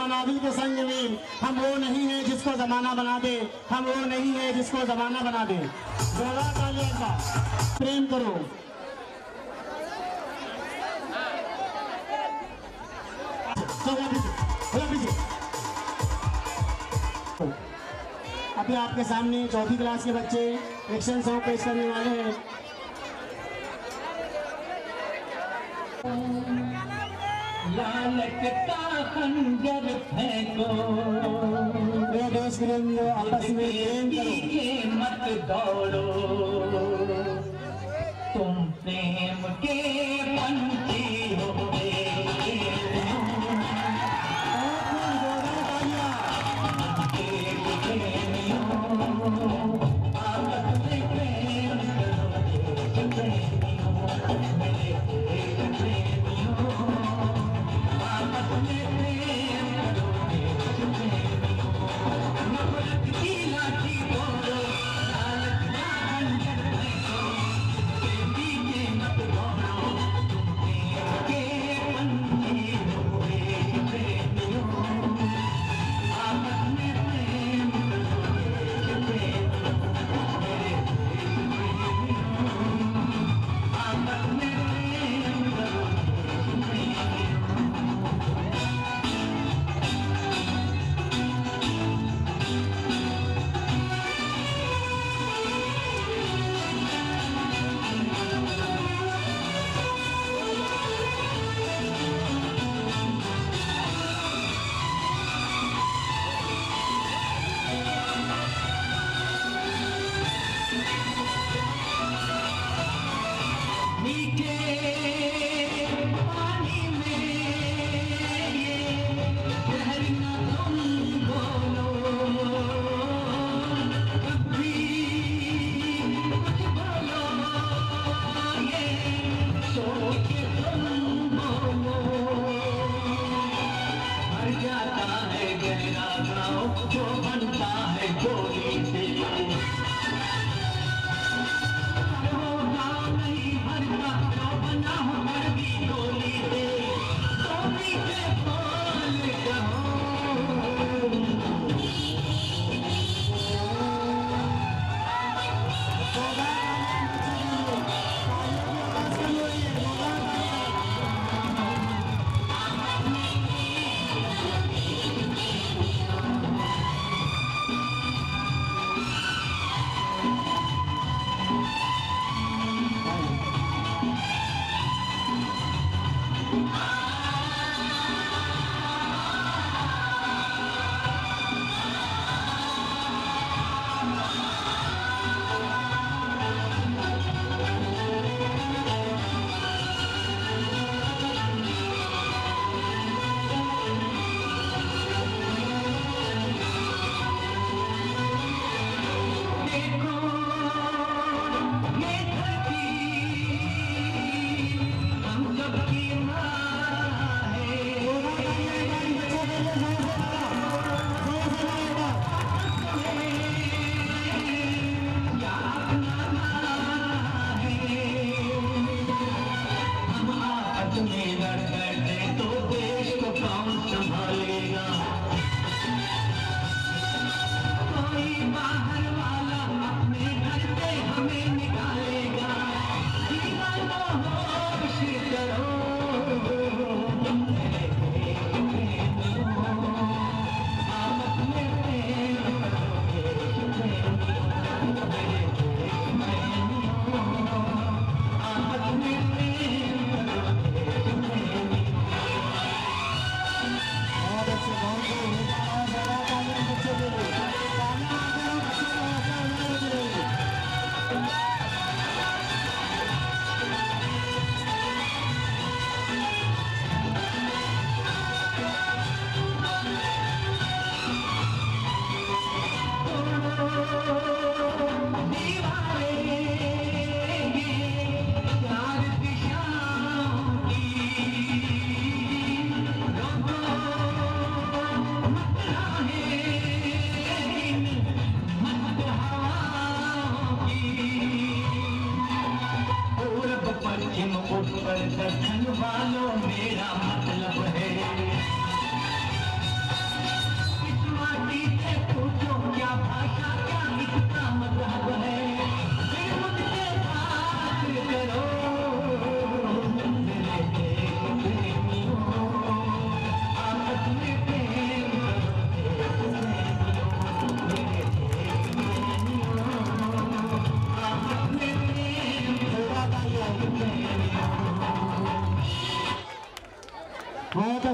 नादिल के संग में। हम वो नहीं है जिसको जमाना बना दे, हम वो नहीं है जिसको जमाना बना दे। प्रेम करो। अभी आपके सामने चौथी क्लास के बच्चे एक्शन सॉन्ग पेश करने वाले हैं। लालच का खंजर फेंको, देश प्रेमियों आपस में प्रेम करो, मत दौड़ो, तुम प्रेम के पंछी हो।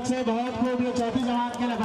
अच्छे, बहुत खूब। ये चौथी जमात के लिए